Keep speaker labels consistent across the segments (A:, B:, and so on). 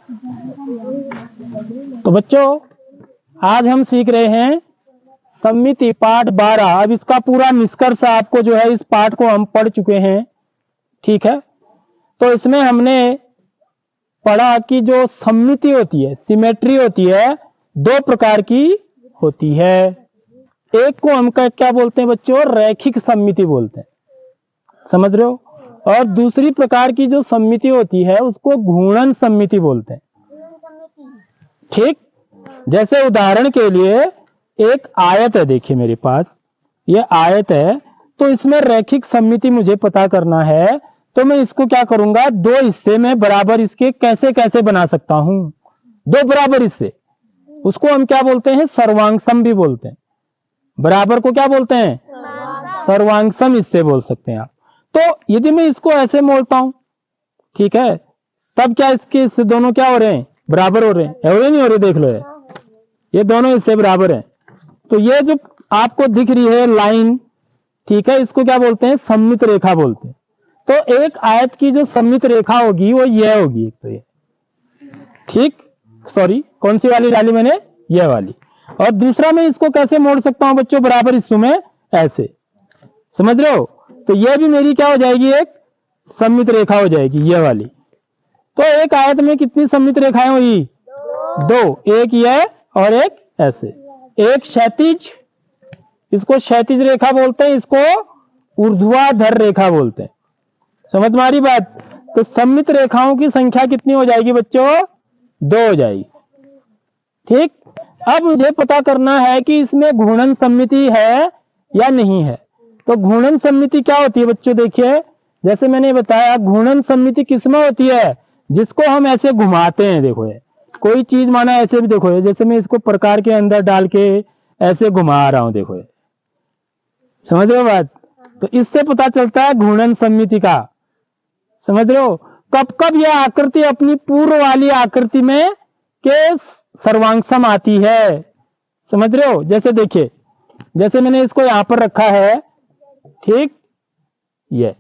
A: तो बच्चों आज हम सीख रहे हैं सममिति पाठ 12। अब इसका पूरा निष्कर्ष आपको जो है, इस पाठ को हम पढ़ चुके हैं, ठीक है। तो इसमें हमने पढ़ा कि जो सममिति होती है, सिमेट्री होती है, दो प्रकार की होती है। एक को हम क्या बोलते हैं बच्चों, रैखिक सममिति बोलते हैं, समझ रहे हो। और दूसरी प्रकार की जो सममिति होती है उसको घूर्णन सममिति बोलते हैं, ठीक। जैसे उदाहरण के लिए एक आयत है, देखिए मेरे पास ये आयत है, तो इसमें रैखिक सममिति मुझे पता करना है, तो मैं इसको क्या करूंगा, दो हिस्से में बराबर इसके कैसे कैसे बना सकता हूं, दो बराबर हिस्से, उसको हम क्या बोलते हैं, सर्वांगसम भी बोलते हैं। बराबर को क्या बोलते हैं, सर्वांगसम हिस्से बोल सकते हैं आप। तो यदि मैं इसको ऐसे मोड़ता हूं, ठीक है, तब क्या इसके इससे दोनों क्या हो रहे हैं, बराबर हो रहे हैं, हो रहे नहीं हो रहे, देख लो ये दोनों हिस्से बराबर हैं। तो ये जो आपको दिख रही है लाइन, ठीक है, इसको क्या बोलते हैं, सममित रेखा बोलते हैं। तो एक आयत की जो सममित रेखा होगी वो ये होगी, एक तो ये, ठीक, सॉरी कौन सी वाली डाली मैंने, ये वाली। और दूसरा मैं इसको कैसे मोड़ सकता हूं बच्चों, बराबर हिस्सों में ऐसे, समझ रहे हो। तो ये भी मेरी क्या हो जाएगी, एक सममित रेखा हो जाएगी, ये वाली। तो एक आयत में कितनी सममित रेखाएं हुई, दो, एक ये और एक ऐसे। एक क्षैतिज, इसको क्षैतिज रेखा बोलते हैं, इसको ऊर्ध्वाधर रेखा बोलते हैं, समझ में आ रही बात। तो सममित रेखाओं की संख्या कितनी हो जाएगी बच्चों, दो हो जाएगी, ठीक। अब मुझे पता करना है कि इसमें घूर्णन सममिति है या नहीं है। तो घूर्णन सममिति क्या होती है बच्चों, देखिए जैसे मैंने बताया, घूर्णन सममिति किसमें होती है, जिसको हम ऐसे घुमाते हैं, देखो ये कोई चीज माना ऐसे भी, देखो ये जैसे मैं इसको प्रकार के अंदर डाल के ऐसे घुमा रहा हूं, देखो ये, समझ रहे हो बात। तो इससे पता चलता है घूर्णन सममिति का, समझ रहे हो। कब कब यह आकृति अपनी पूर्व वाली आकृति में के सर्वांगसम आती है, समझ रहे हो। जैसे देखिए, जैसे मैंने इसको यहां पर रखा है, ठीक, ये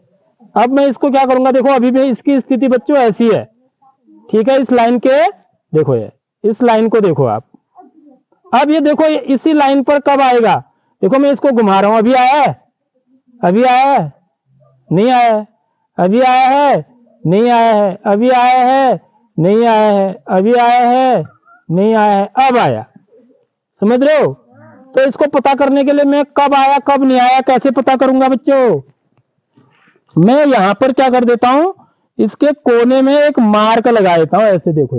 A: अब मैं इसको क्या करूंगा, देखो अभी भी इसकी स्थिति बच्चों ऐसी है, ठीक है, इस लाइन के, देखो ये इस लाइन को देखो आप। अब ये देखो ये इसी लाइन पर कब आएगा, देखो मैं इसको घुमा रहा हूं, अभी आया है, अभी आया है, नहीं आया है, अभी आया है, नहीं आया है, अभी आया है, नहीं आया है, अभी आया है, नहीं आया है, अब आया, समझ रहे हो। तो इसको पता करने के लिए मैं कब आया कब नहीं आया कैसे पता करूंगा बच्चों, मैं यहां पर क्या कर देता हूं, इसके कोने में एक मार्क लगा देता हूं, ऐसे देखो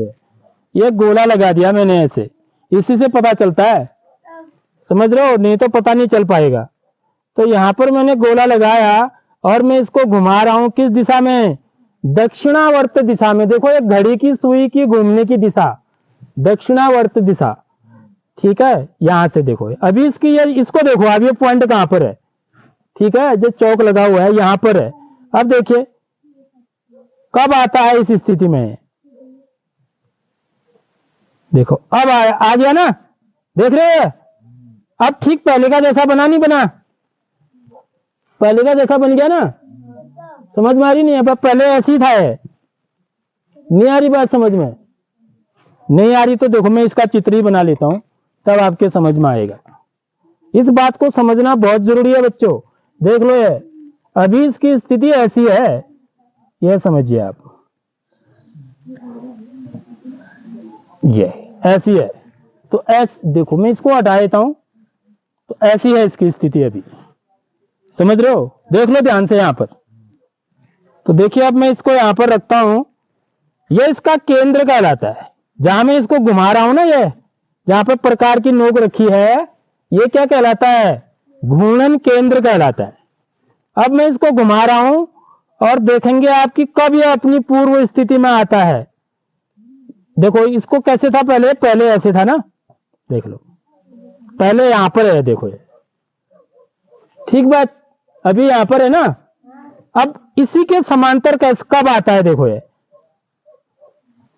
A: ये गोला लगा दिया मैंने ऐसे, इसी से पता चलता है, समझ रहे हो, नहीं तो पता नहीं चल पाएगा। तो यहां पर मैंने गोला लगाया और मैं इसको घुमा रहा हूं, किस दिशा में, दक्षिणावर्त दिशा में। देखो ये घड़ी की सुई की घूमने की दिशा दक्षिणावर्त दिशा, ठीक है। यहां से देखो अभी इसकी ये, इसको देखो अब ये पॉइंट कहां पर है, ठीक है, जो चौक लगा हुआ है यहां पर है। अब देखिए कब आता है इस स्थिति में, देखो अब आ गया ना, देख रहे हैं। अब ठीक पहले का जैसा बना, नहीं बना, पहले का जैसा बन गया ना, समझ में आ रही नहीं है, पहले ऐसी था, नहीं आ रही बात समझ में, नहीं आ रही तो देखो मैं इसका चित्र ही बना लेता हूं, तब आपके समझ में आएगा। इस बात को समझना बहुत जरूरी है बच्चों। देख लो ये अभी इसकी स्थिति ऐसी है, यह समझिए आप, ये ऐसी है। तो देखो मैं इसको हटा देता हूं, तो ऐसी है इसकी स्थिति अभी, समझ रहे हो, देख लो ध्यान से यहां पर। तो देखिए अब मैं इसको यहां पर रखता हूं, ये इसका केंद्र कहलाता है, जहां मैं इसको घुमा रहा हूं ना, ये जहां पर प्रकार की नोक रखी है, ये क्या कहलाता है, घूर्णन केंद्र कहलाता है। अब मैं इसको घुमा रहा हूं और देखेंगे आपकी कब यह अपनी पूर्व स्थिति में आता है। देखो इसको कैसे था, पहले ऐसे था ना, देख लो पहले यहां पर है, देखो ये ठीक बात, अभी यहां पर है ना। अब इसी के समांतर कब आता है, देखो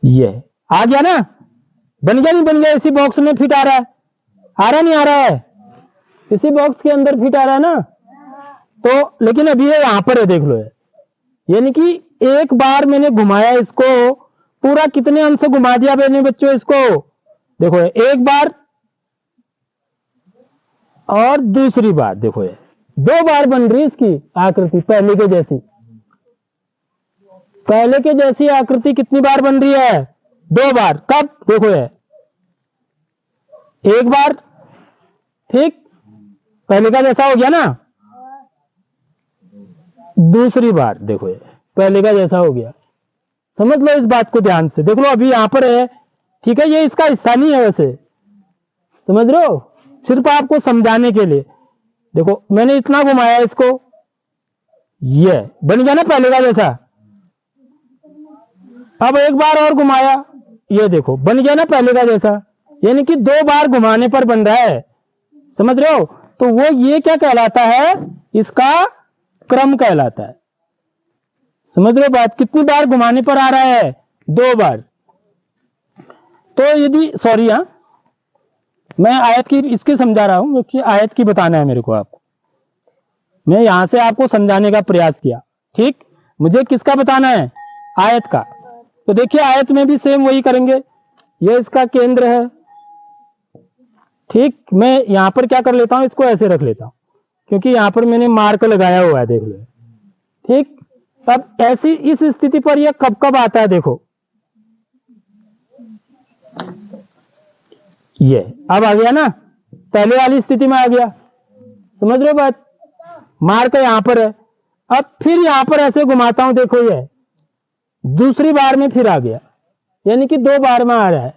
A: ये आ गया ना, बन गया नहीं बन गया, इसी बॉक्स में फिट आ रहा है, आ रहा नहीं आ रहा है, इसी बॉक्स के अंदर फिट आ रहा है ना। तो लेकिन अभी ये यहां पर है, देख लो यानी कि एक बार मैंने घुमाया इसको पूरा कितने अंश घुमा दिया मैंने बच्चों इसको, देखो एक बार और दूसरी बार, देखो ये 2 बार बन रही है इसकी आकृति, पहले के जैसी। पहले के जैसी आकृति कितनी बार बन रही है? 2 बार। कब? देखो ये एक बार, ठीक, पहले का जैसा हो गया ना। दूसरी बार देखो ये पहले का जैसा हो गया। समझ लो इस बात को ध्यान से, देख लो अभी यहां पर है, ठीक है, ये इसका हिस्सा नहीं है वैसे, समझ रहे हो, सिर्फ आपको समझाने के लिए। देखो मैंने इतना घुमाया इसको, ये बन गया ना पहले का जैसा। अब एक बार और घुमाया, ये देखो बन गया ना पहले का जैसा, यानी कि 2 बार घुमाने पर बन रहा है, समझ रहे हो। तो वो ये क्या कहलाता है? इसका क्रम कहलाता है। समझ रहे हो बात? कितनी बार घुमाने पर आ रहा है? 2 बार। तो यदि, सॉरी, हाँ मैं आयत की इसकी समझा रहा हूं, क्योंकि आयत की बताना है मेरे को आपको, मैं यहां से आपको समझाने का प्रयास किया, ठीक। मुझे किसका बताना है? आयत का। तो देखिए आयत में भी सेम वही करेंगे, ये इसका केंद्र है, ठीक। मैं यहां पर क्या कर लेता हूं, इसको ऐसे रख लेता हूं, क्योंकि यहां पर मैंने मार्क लगाया हुआ है, देख लो, ठीक। अब ऐसी इस स्थिति पर यह कब कब आता है? देखो ये अब आ गया ना, पहले वाली स्थिति में आ गया, समझ रहे हो बात। मार्क यहां पर है, अब फिर यहां पर ऐसे घुमाता हूं, देखो ये दूसरी बार में फिर आ गया, यानी कि 2 बार में आ रहा है,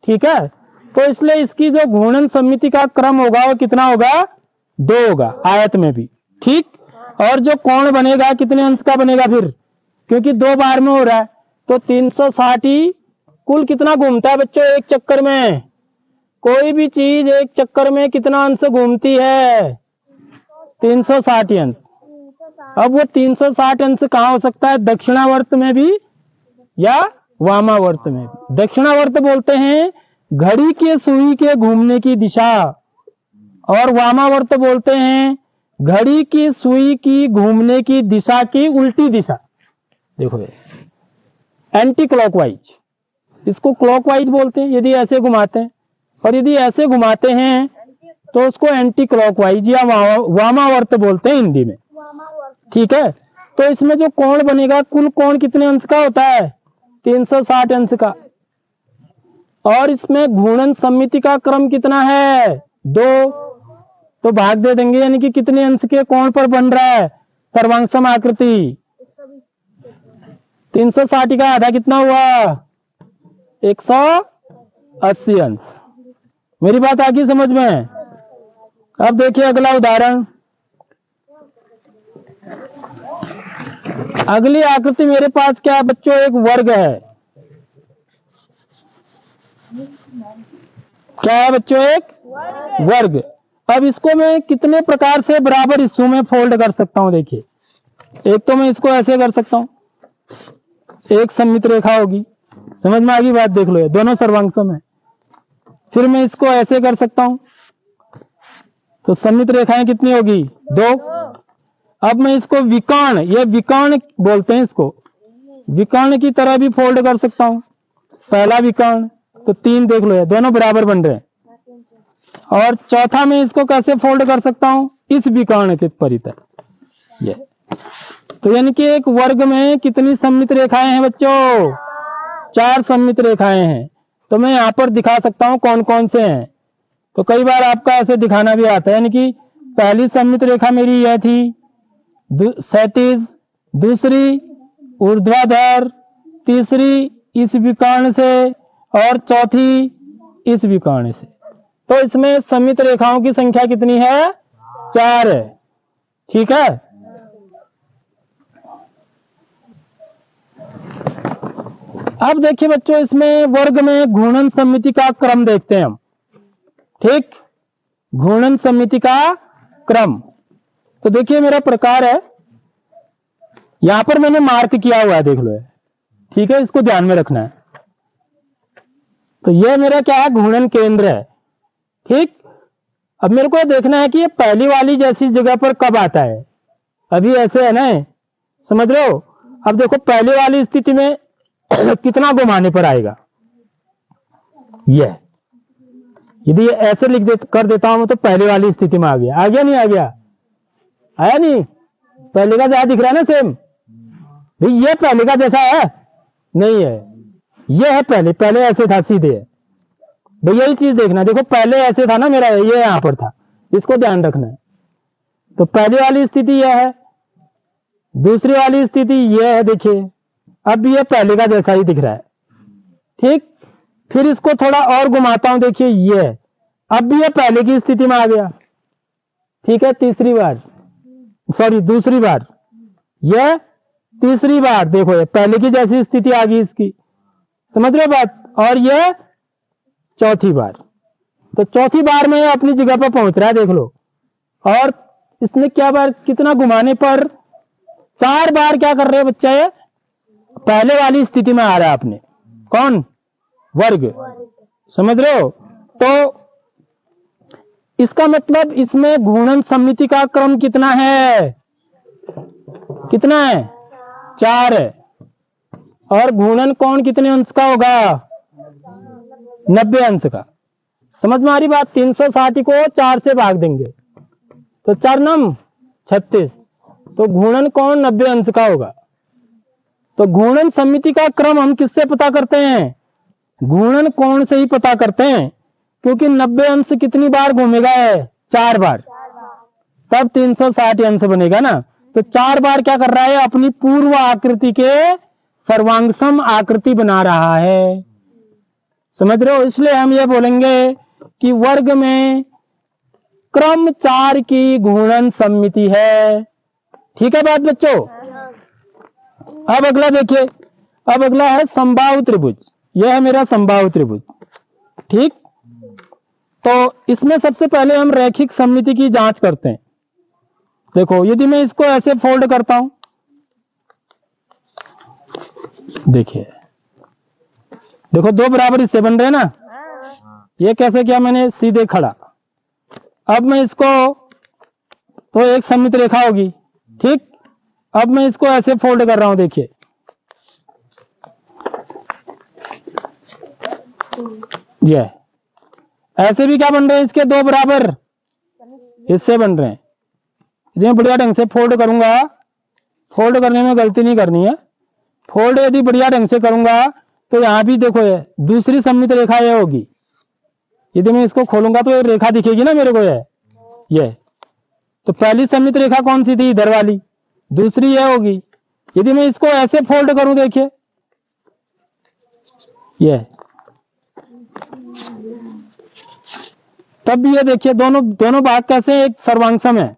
A: ठीक है। तो इसलिए इसकी जो घूर्णन सममिति का क्रम होगा वो कितना होगा? 2 होगा, आयत में भी, ठीक। और जो कोण बनेगा कितने अंश का बनेगा फिर, क्योंकि 2 बार में हो रहा है, तो 360 ही कुल कितना घूमता है बच्चों एक चक्कर में? कोई भी चीज एक चक्कर में कितना अंश घूमती है? 360 अंश। अब वो 360 अंश कहां हो सकता है? दक्षिणावर्त में भी या वामावर्त में भी। दक्षिणावर्त बोलते हैं घड़ी के सुई के घूमने की दिशा, और वामावर्त बोलते हैं घड़ी की सुई की घूमने की दिशा की उल्टी दिशा। देखो एंटी क्लॉकवाइज, इसको क्लॉकवाइज बोलते हैं यदि ऐसे घुमाते हैं, और यदि ऐसे घुमाते हैं तो उसको एंटी क्लॉकवाइज या वामावर्त बोलते हैं हिंदी में, ठीक है। तो इसमें जो कोण बनेगा, कुल कोण कितने अंश का होता है? 360 अंश का। और इसमें घूर्णन सममिति का क्रम कितना है? 2। तो भाग दे देंगे, यानी कि कितने अंश के कोण पर बन रहा है सर्वांगसम आकृति? 360 का आधा कितना हुआ? 180 अंश। मेरी बात आ गई समझ में? अब देखिए अगला उदाहरण। अगली आकृति मेरे पास क्या है बच्चों? एक वर्ग है। क्या है बच्चों? एक वर्ग। अब इसको मैं कितने प्रकार से बराबर हिस्सों में फोल्ड कर सकता हूं? देखिए, एक तो मैं इसको ऐसे कर सकता हूं, एक सममित रेखा होगी, समझ में आ गई बात? देख लो ये दोनों सर्वांगसम है। फिर मैं इसको ऐसे कर सकता हूं, तो सममित रेखाएं कितनी होगी? 2। अब मैं इसको विकर्ण, ये विकर्ण बोलते हैं इसको, विकर्ण की तरह भी फोल्ड कर सकता हूं। पहला विकर्ण, तो 3 देख लो ये दोनों बराबर बन रहे हैं। और चौथा मैं इसको कैसे फोल्ड कर सकता हूं? इस विकर्ण के परितः, ये। तो यानी कि एक वर्ग में कितनी सममित रेखाएं हैं बच्चों? 4 सममित रेखाएं हैं। तो मैं यहां पर दिखा सकता हूं कौन कौन से हैं। तो कई बार आपका ऐसे दिखाना भी आता है, यानी कि पहली सममित रेखा मेरी यह थी, क्षैतिज, दूसरी ऊर्ध्वाधर, तीसरी इस विकर्ण से, और चौथी इस विकर्ण से। तो इसमें सममित रेखाओं की संख्या कितनी है? 4 है, ठीक है। अब देखिए बच्चों, इसमें वर्ग में घूर्णन सममिति का क्रम देखते हैं हम, ठीक। घूर्णन सममिति का क्रम, तो देखिए मेरा प्रकार है, यहां पर मैंने मार्क किया हुआ है, देख लो, ठीक है, इसको ध्यान में रखना है। तो यह मेरा क्या है? घूर्णन केंद्र है, ठीक। अब मेरे को देखना है कि ये पहली वाली जैसी जगह पर कब आता है। अभी ऐसे है ना, समझ रहे हो? अब देखो पहली वाली स्थिति में कितना घुमाने पर आएगा। यह यदि ऐसे कर देता हूं तो पहले वाली स्थिति में आ गया। नहीं आ गया? आया नहीं? पहले का जैसा दिख रहा है ना सेम। भाई ये पहले का जैसा है नहीं है, ये है पहले ऐसे था सीधे है। भाई यही चीज देखना, देखो पहले ऐसे था ना मेरा, ये यहां पर था, इसको ध्यान रखना है। तो पहली वाली स्थिति यह है, दूसरी वाली स्थिति यह है। देखिए अब ये पहले का जैसा ही दिख रहा है, ठीक। फिर इसको थोड़ा और घुमाता हूं, देखिए ये अब भी ये पहले की स्थिति में आ गया, ठीक है। दूसरी बार यह तीसरी बार देखो ये पहले की जैसी स्थिति आ गई इसकी, समझ रहे हो बात। और यह चौथी बार, तो चौथी बार में ये अपनी जगह पर पहुंच रहा है, देख लो। और इसने कितना घुमाने पर 4 बार क्या कर रहे हैं बच्चा, ये पहले वाली स्थिति में आ रहा है अपने। कौन? वर्ग, समझ रहे हो। तो इसका मतलब इसमें घूर्णन सममिति का क्रम कितना है? 4 है। और घूर्णन कोण कितने अंश का होगा? 90 अंश का। समझ में आ रही बात। 360 को 4 से भाग देंगे तो 4 9 36, तो घूर्णन कोण 90 अंश का होगा। तो घूर्णन सममिति का क्रम हम किससे पता करते हैं? घूर्णन कोण से ही पता करते हैं, क्योंकि 90 अंश कितनी बार घूमेगा है? 4 बार, तब 360 अंश बनेगा ना। तो 4 बार क्या कर रहा है? अपनी पूर्व आकृति के सर्वांगसम आकृति बना रहा है, समझ रहे हो। इसलिए हम ये बोलेंगे कि वर्ग में क्रम 4 की घूर्णन सममिति है। ठीक है बात बच्चों। अब अगला देखिए, अब अगला है समबाहु त्रिभुज। यह है मेरा समबाहु त्रिभुज, ठीक। तो इसमें सबसे पहले हम रैखिक सममिति की जांच करते हैं। देखो यदि मैं इसको ऐसे फोल्ड करता हूं, देखिए देखो 2 बराबर हिस्से बन रहे हैं ना। ये कैसे किया मैंने? सीधे खड़ा। अब मैं इसको, तो एक सममित रेखा होगी, ठीक। अब मैं इसको ऐसे फोल्ड कर रहा हूं, देखिए ये ऐसे भी क्या बन रहे हैं? इसके 2 बराबर हिस्से बन रहे हैं। यदि बढ़िया ढंग से फोल्ड करूंगा, फोल्ड करने में गलती नहीं करनी है। फोल्ड यदि बढ़िया ढंग से करूंगा तो यहां भी देखो ये दूसरी सममित रेखा ये होगी। यदि मैं इसको खोलूंगा तो ये रेखा दिखेगी ना मेरे को, ये तो पहली सममित रेखा कौन सी थी? इधर वाली। दूसरी ये होगी। यदि मैं इसको ऐसे फोल्ड करूं, देखिए ये, तब भी ये देखिए दोनों भाग कैसे एक सर्वांगसम है,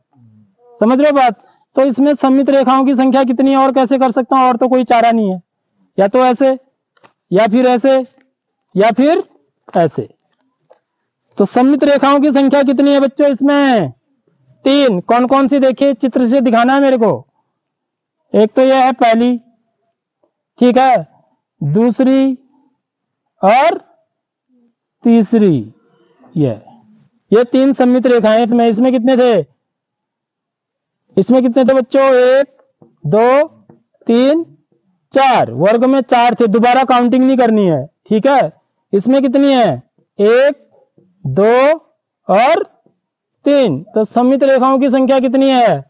A: समझ रहे हो बात। तो इसमें सममित रेखाओं की संख्या कितनी है और कैसे कर सकता हूं? और तो कोई चारा नहीं है, या तो ऐसे, या फिर ऐसे, या फिर ऐसे। तो सममित रेखाओं की संख्या कितनी है बच्चों इसमें? 3। कौन कौन सी? देखिए चित्र से दिखाना है मेरे को। एक तो यह है पहली, ठीक है, दूसरी और तीसरी। ये 3 सममित रेखाएं इसमें कितने थे? इसमें कितने थे बच्चों? 1 2 3 4, वर्ग में 4 थे। दोबारा काउंटिंग नहीं करनी है, ठीक है। इसमें कितनी है? 1 2 और 3। तो सममित रेखाओं की संख्या कितनी है?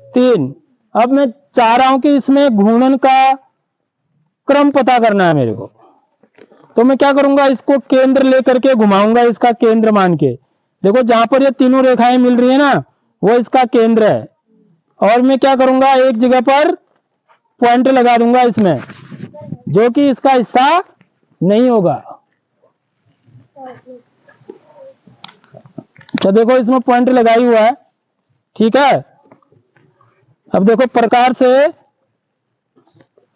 A: 3। अब मैं चाह रहा हूं कि इसमें घूर्णन का क्रम पता करना है मेरे को। तो मैं क्या करूंगा? इसको केंद्र लेकर के घुमाऊंगा, इसका केंद्र मान के। देखो जहां पर ये तीनों रेखाएं मिल रही है ना, वो इसका केंद्र है। और मैं क्या करूंगा? एक जगह पर पॉइंट लगा दूंगा इसमें, जो कि इसका हिस्सा नहीं होगा। तो देखो इसमें पॉइंट लगाई हुआ है, ठीक है। अब देखो प्रकार से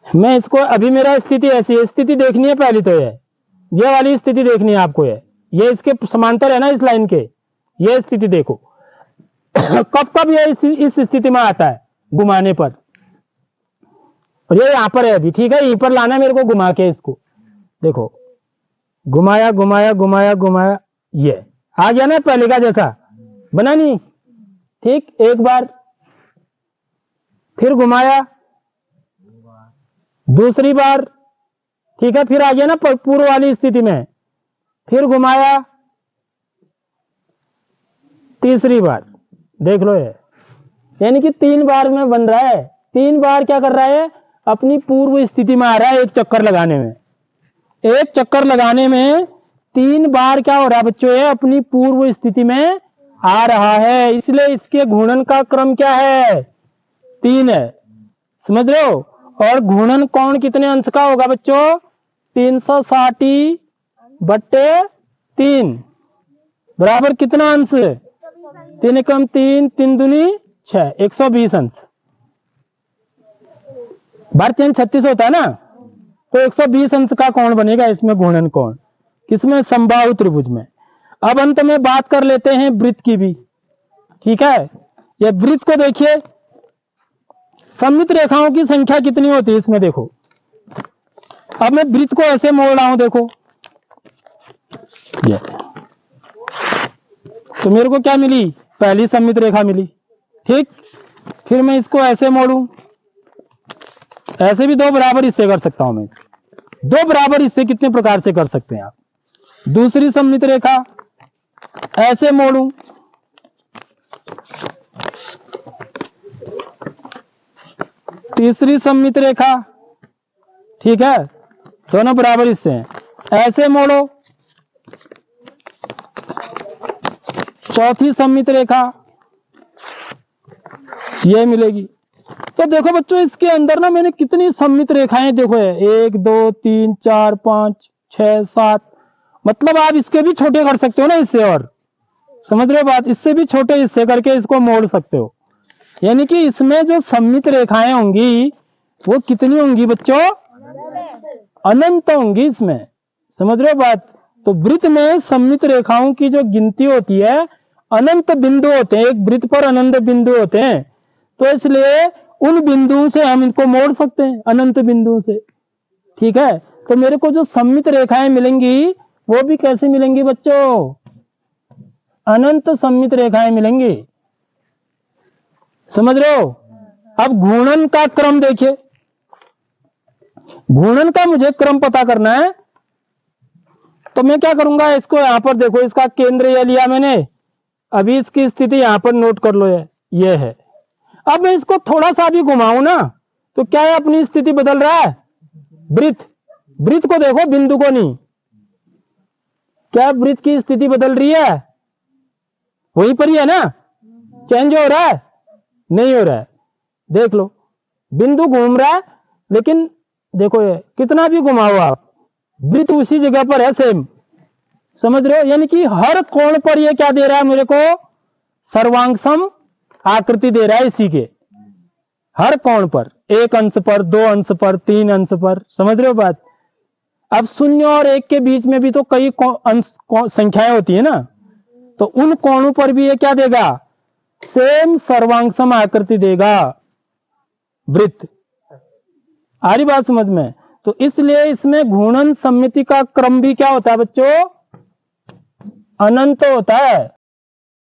A: मैं इसको, अभी मेरा स्थिति ऐसी है, स्थिति देखनी है पहली तो ये वाली स्थिति देखनी है आपको। ये इसके समांतर है ना इस लाइन के, ये स्थिति देखो। कब कब ये इस स्थिति में आता है? घुमाने पर। और ये यहां पर है अभी, ठीक है। यहीं पर लाना है मेरे को घुमा के इसको। देखो घुमाया घुमाया घुमाया घुमाया, ये आ गया ना पहले का जैसा, बना नहीं, ठीक। एक बार फिर घुमाया, दूसरी बार ठीक है, फिर आ गया ना पूर्व वाली स्थिति में, फिर घुमाया तीसरी बार, देख लो ये, यानी कि 3 बार में बन रहा है। 3 बार क्या कर रहा है, अपनी पूर्व स्थिति में आ रहा है। एक चक्कर लगाने में, एक चक्कर लगाने में 3 बार क्या हो रहा है बच्चों, ये अपनी पूर्व स्थिति में आ रहा है, इसलिए इसके घूर्णन का क्रम क्या है, 3 है। समझ रहे हो? और घूर्णन कोण कितने अंश का होगा बच्चों, 360 बट्टे 3 बराबर कितना अंश, 3 एकम 3, 3 दूनी 6, 120 अंश। भारतीय 36 होता है ना, तो 120 अंश का कोण बनेगा इसमें घूर्णन कोण, किसमें, समबाहु त्रिभुज में। अब अंत में बात कर लेते हैं वृत्त की भी, ठीक है। ये वृत्त को देखिए, सममित रेखाओं की संख्या कितनी होती है इसमें, देखो। अब मैं वृत्त को ऐसे मोड़ रहा हूं, देखो ये, तो मेरे को क्या मिली, पहली सममित रेखा मिली, ठीक। फिर मैं इसको ऐसे मोड़ूं, ऐसे भी 2 बराबर हिस्से कर सकता हूं मैं इसके। 2 बराबर हिस्से कितने प्रकार से कर सकते हैं आप, दूसरी सममित रेखा ऐसे मोड़ूं, तीसरी सममित रेखा, ठीक है, दोनों बराबर हिस्से हैं, ऐसे मोड़ो, चौथी सममित रेखा ये मिलेगी। तो देखो बच्चों, इसके अंदर ना मैंने कितनी सममित रेखाएं, देखो है 1 2 3 4 5 6 7, मतलब आप इसके भी छोटे कर सकते हो ना इससे, और समझ रहे हो बात, इससे भी छोटे हिस्से करके इसको मोड़ सकते हो। यानी कि इसमें जो सममित रेखाएं होंगी वो कितनी होंगी बच्चों, अनंत होंगी इसमें, समझ रहे हो बात। तो वृत्त में सममित रेखाओं की जो गिनती होती है, अनंत बिंदु होते हैं, एक वृत्त पर अनंत बिंदु होते हैं, तो इसलिए उन बिंदुओं से हम इनको मोड़ सकते हैं, अनंत बिंदुओं से, ठीक है। तो मेरे को जो सममित रेखाएं मिलेंगी वो भी कैसे मिलेंगी बच्चों, अनंत सममित रेखाएं मिलेंगी, समझ रहे हो। अब घूर्णन का क्रम देखिए, घूर्णन का मुझे क्रम पता करना है, तो मैं क्या करूंगा, इसको यहां पर देखो, इसका केंद्र ये लिया मैंने, अभी इसकी स्थिति यहां पर नोट कर लो, ये है। अब मैं इसको थोड़ा सा भी घुमाऊं ना, तो क्या है, अपनी स्थिति बदल रहा है, वृत्त, वृत्त को देखो, बिंदु को नहीं, क्या वृत्त की स्थिति बदल रही है, वहीं पर ही है ना, चेंज हो रहा है, नहीं हो रहा है। देख लो, बिंदु घूम रहा है, लेकिन देखो ये कितना भी घुमाओ आप, वृत्त उसी जगह पर है, सेम, समझ रहे हो। यानी कि हर कोण पर ये क्या दे रहा है मेरे को, सर्वांगसम आकृति दे रहा है, इसी के हर कोण पर, 1 अंश पर, 2 अंश पर, 3 अंश पर, समझ रहे हो बात। अब 0 और 1 के बीच में भी तो कई संख्याएं होती है ना, तो उन कोणों पर भी ये क्या देगा, सेम सर्वांगसम आकृति देगा वृत्त। आ रही बात समझ में। तो इसलिए इसमें घूर्णन सममिति का क्रम भी क्या होता है बच्चों, अनंत होता है।